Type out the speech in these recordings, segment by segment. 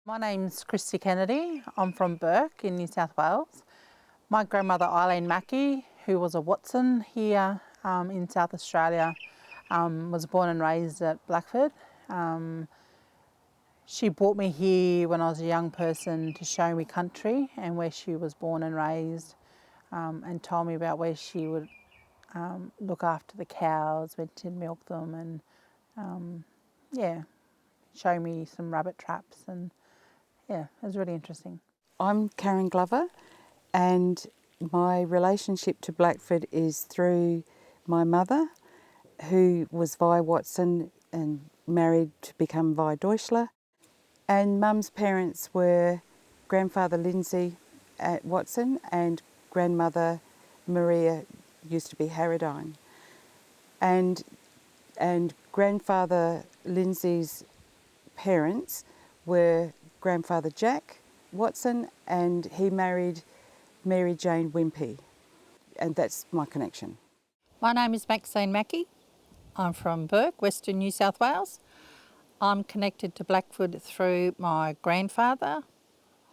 My name's Christy Kennedy. I'm from Burke in New South Wales. My grandmother Eileen Mackey, who was a Watson here in South Australia, was born and raised at Blackford. She brought me here when I was a young person to show me country and where she was born and raised, and told me about where she would look after the cows when she'd milk them, and show me some rabbit traps, and it was really interesting. I'm Karen Glover, and my relationship to Blackford is through my mother, who was Vi Watson and married to become Vi Deutschler. And Mum's parents were grandfather Lindsay at Watson and grandmother Maria, used to be Harradine. And grandfather Lindsay's parents were grandfather Jack Watson, and he married Mary Jane Wimpey, and that's my connection. My name is Maxine Mackey. I'm from Burke, Western New South Wales. I'm connected to Blackford through my grandfather,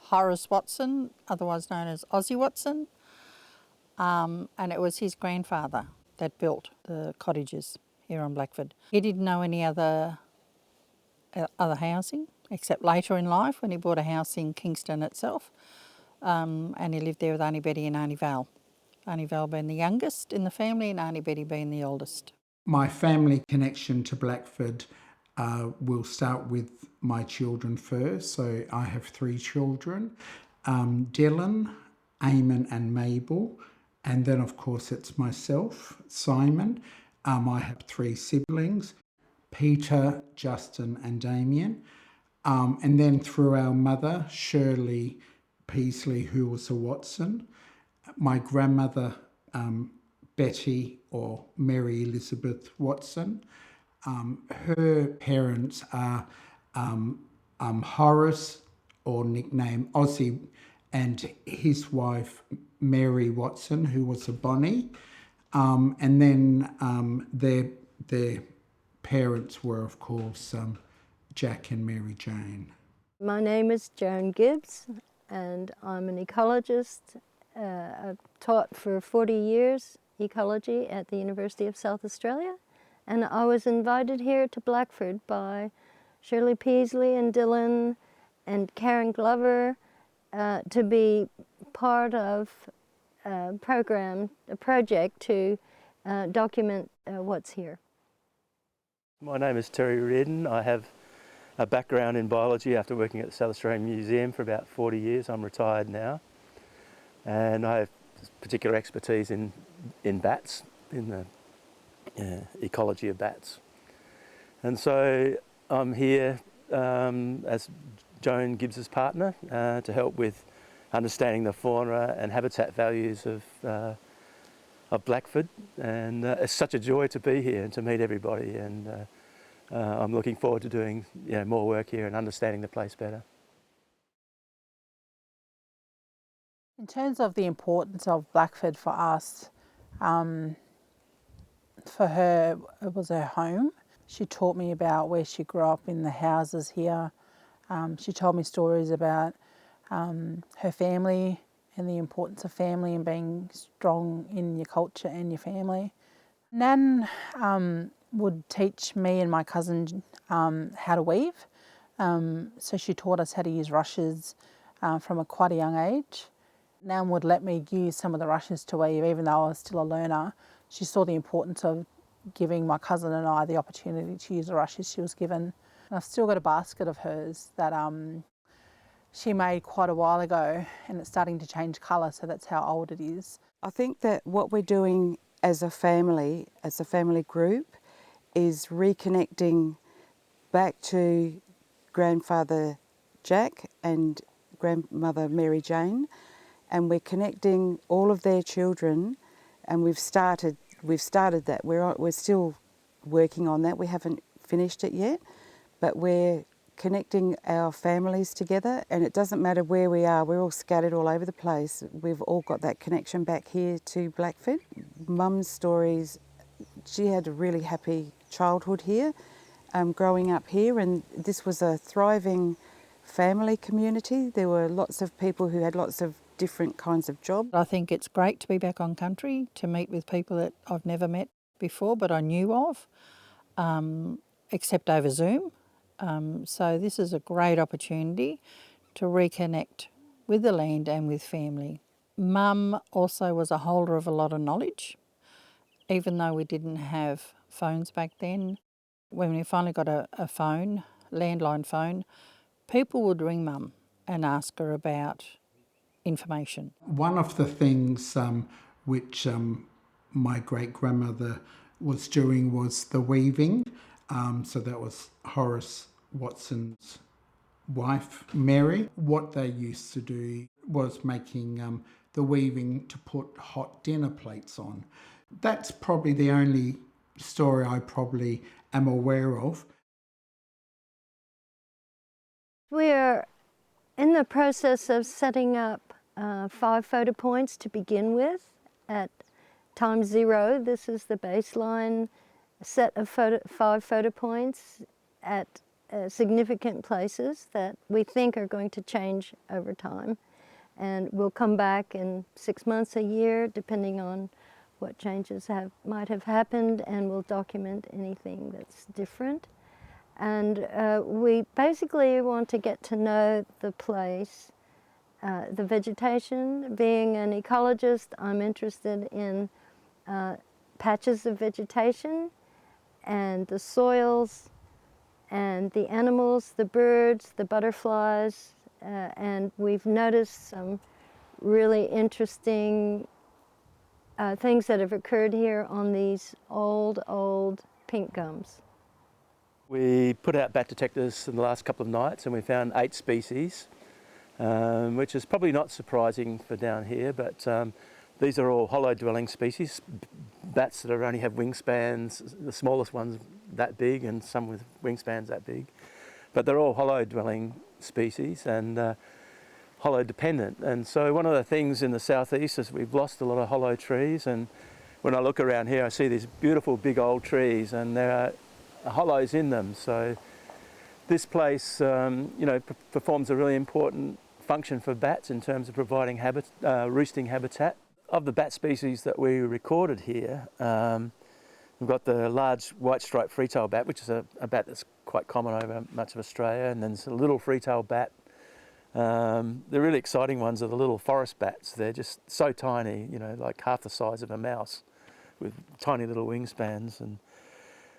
Horace Watson, otherwise known as Ozzy Watson, and it was his grandfather that built the cottages here on Blackford. He didn't know any other housing, except later in life when he bought a house in Kingston itself, and he lived there with Auntie Betty and Auntie Val. Auntie Val being the youngest in the family and Auntie Betty being the oldest. My family connection to Blackford will start with my children first. So I have 3 children, Dylan, Eamon and Mabel. And then of course it's myself, Simon. I have 3 siblings, Peter, Justin and Damien. And then through our mother, Shirley Peasley, who was a Watson. My grandmother, Betty or Mary Elizabeth Watson. Her parents are Horace, or nickname Ozzy, and his wife Mary Watson, who was a Bonnie. And then their parents were, of course, Jack and Mary Jane. My name is Joan Gibbs, and I'm an ecologist. I've taught for 40 years ecology at the University of South Australia, and I was invited here to Blackford by Shirley Peasley and Dylan and Karen Glover to be part of a project to document what's here. My name is Terry Reardon. I have a background in biology after working at the South Australian Museum for about 40 years. I'm retired now, and I have particular expertise in bats, in the ecology of bats. And so I'm here as Joan Gibbs's partner to help with understanding the fauna and habitat values of Blackford. And it's such a joy to be here and to meet everybody. And I'm looking forward to doing more work here and understanding the place better. In terms of the importance of Blackford for us, for her, it was her home. She taught me about where she grew up in the houses here. She told me stories about her family and the importance of family and being strong in your culture and your family. Nan would teach me and my cousin how to weave. So she taught us how to use rushes from quite a young age. Nan would let me use some of the rushes to weave, even though I was still a learner. She saw the importance of giving my cousin and I the opportunity to use the rushes she was given. And I've still got a basket of hers that she made quite a while ago, and it's starting to change colour, so that's how old it is. I think that what we're doing as a family group, is reconnecting back to grandfather Jack and grandmother Mary Jane, and we're connecting all of their children, and we've started that. We're still working on that. We haven't finished it yet, but we're connecting our families together, and it doesn't matter where we are. We're all scattered all over the place. We've all got that connection back here to Blackford. Mum's stories, she had a really happy childhood here, growing up here, and this was a thriving family community. There were lots of people who had lots of different kinds of jobs. I think it's great to be back on country, to meet with people that I've never met before but I knew of, except over Zoom. So this is a great opportunity to reconnect with the land and with family. Mum also was a holder of a lot of knowledge, even though we didn't have phones back then. When we finally got a phone, landline phone, people would ring Mum and ask her about information. One of the things which my great-grandmother was doing was the weaving. So that was Horace Watson's wife, Mary. What they used to do was making the weaving to put hot dinner plates on. That's probably the only story I probably am aware of. We're in the process of setting up 5 photo points to begin with. At time 0, this is the baseline set of 5 photo points at significant places that we think are going to change over time. And we'll come back in 6 months, a year, depending on what changes might have happened, and we'll document anything that's different. And we basically want to get to know the place, the vegetation. Being an ecologist, I'm interested in patches of vegetation and the soils and the animals, the birds, the butterflies, and we've noticed some really interesting things that have occurred here on these old pink gums. We put out bat detectors in the last couple of nights and we found 8 species, which is probably not surprising for down here, but these are all hollow dwelling species, bats that only have wingspans, the smallest ones that big and some with wingspans that big. But they're all hollow dwelling species and hollow dependent. And so one of the things in the southeast is we've lost a lot of hollow trees, and when I look around here I see these beautiful big old trees and there are hollows in them. So this place performs a really important function for bats in terms of providing roosting habitat. Of the bat species that we recorded here, we've got the large white striped free-tailed bat, which is a bat that's quite common over much of Australia, and then there's a little free-tailed bat. The really exciting ones are the little forest bats. They're just so tiny, like half the size of a mouse with tiny little wingspans. And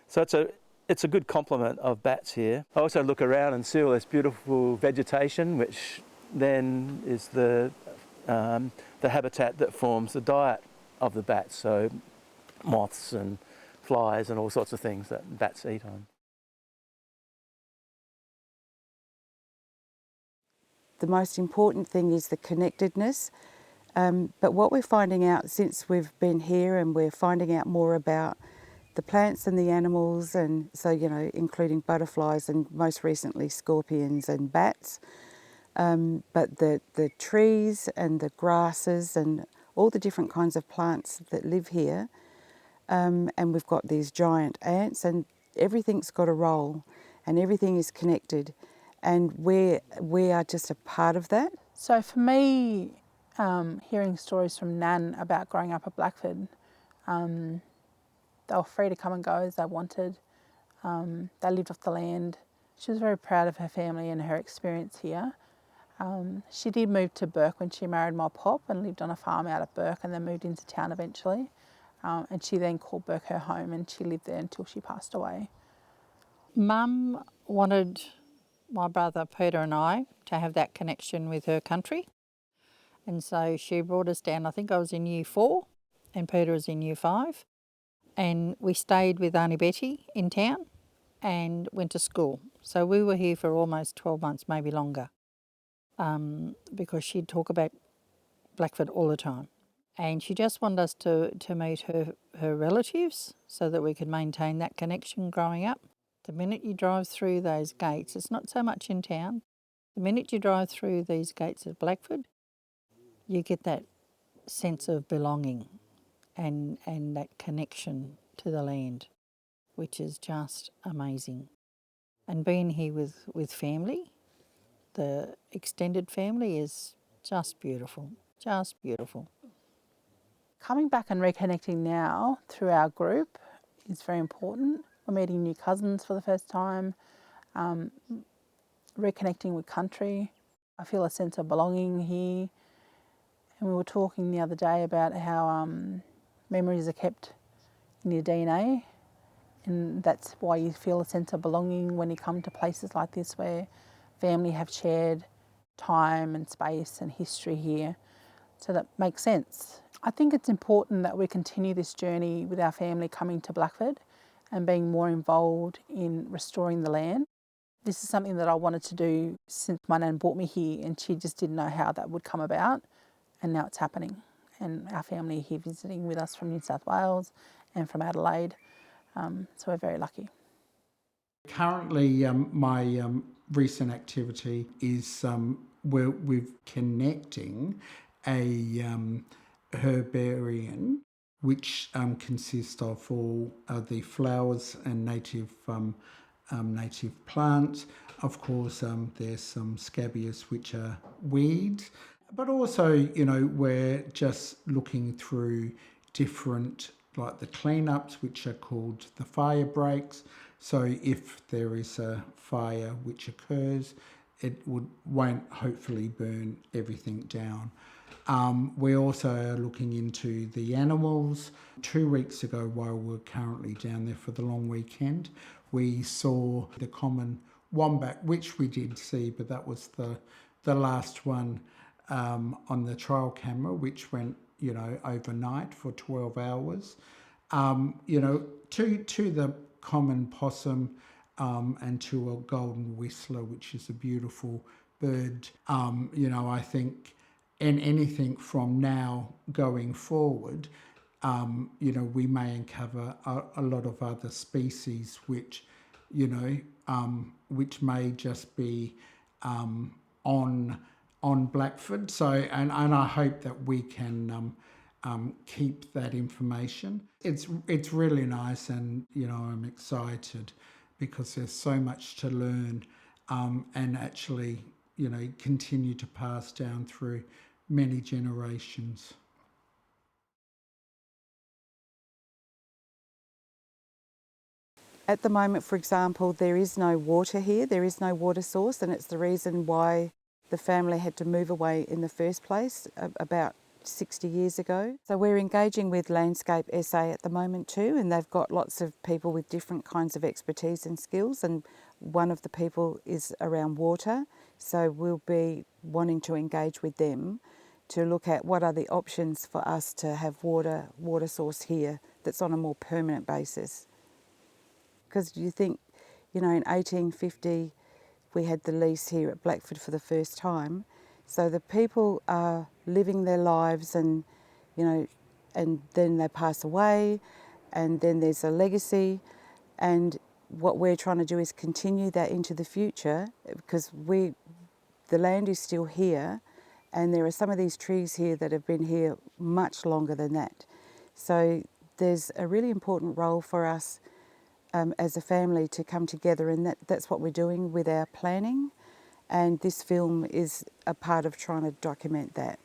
so it's a good complement of bats here. I also look around and see all this beautiful vegetation, which then is the habitat that forms the diet of the bats, so moths and flies and all sorts of things that bats eat on. The most important thing is the connectedness, but what we're finding out since we've been here, and we're finding out more about the plants and the animals, and so including butterflies and most recently scorpions and bats, but the trees and the grasses and all the different kinds of plants that live here, and we've got these giant ants, and everything's got a role and everything is connected, and we are just a part of that. So for me, hearing stories from Nan about growing up at Blackford, they were free to come and go as they wanted. They lived off the land. She was very proud of her family and her experience here. She did move to Burke when she married my pop and lived on a farm out at Burke, and then moved into town eventually. And she then called Burke her home, and she lived there until she passed away. Mum wanted my brother Peter and I to have that connection with her country, and so she brought us down. I think I was in year 4 and Peter was in year 5, and we stayed with Auntie Betty in town and went to school. So we were here for almost 12 months, maybe longer, because she'd talk about Blackford all the time. And she just wanted us to meet her relatives so that we could maintain that connection growing up. The minute you drive through those gates, it's not so much in town, the minute you drive through these gates at Blackford, you get that sense of belonging and that connection to the land, which is just amazing. And being here with family the extended family is just beautiful, just beautiful. Coming back and reconnecting now through our group is very important. We're meeting new cousins for the first time, reconnecting with country. I feel a sense of belonging here. And we were talking the other day about how memories are kept in your DNA, and that's why you feel a sense of belonging when you come to places like this where family have shared time and space and history here. So that makes sense. I think it's important that we continue this journey with our family coming to Blackford and being more involved in restoring the land. This is something that I wanted to do since my nan brought me here, and she just didn't know how that would come about, and now it's happening. And our family are here visiting with us from New South Wales and from Adelaide, so we're very lucky. Currently, my recent activity is we're connecting a herbarium which consists of all the flowers and native plants. Of course, there's some scabious, which are weeds, but also, you know, we're just looking through different, like the cleanups, which are called the fire breaks. So if there is a fire which occurs, it won't hopefully burn everything down. We also are looking into the animals. 2 weeks ago, while we're currently down there for the long weekend, we saw the common wombat, which we did see, but that was the last one on the trial camera, which went, you know, overnight for 12 hours. You know, to the common possum and to a golden whistler, which is a beautiful bird. You know, I think, and anything from now going forward, you know, we may uncover a lot of other species which, you know, which may just be on Blackford. So, and I hope that we can keep that information. It's really nice, and you know, I'm excited because there's so much to learn, and actually, you know, continue to pass down through many generations. At the moment, for example, there is no water here, there is no water source, and it's the reason why the family had to move away in the first place about 60 years ago. So we're engaging with Landscape SA at the moment too, and they've got lots of people with different kinds of expertise and skills, and one of the people is around water. So we'll be wanting to engage with them to look at what are the options for us to have water source here that's on a more permanent basis. Because you think, you know, in 1850 we had the lease here at Blackford for the first time. So the people are living their lives, and, you know, and then they pass away, and then there's a legacy. And what we're trying to do is continue that into the future, because the land is still here, and there are some of these trees here that have been here much longer than that. So there's a really important role for us as a family to come together, and that's what we're doing with our planning, and this film is a part of trying to document that.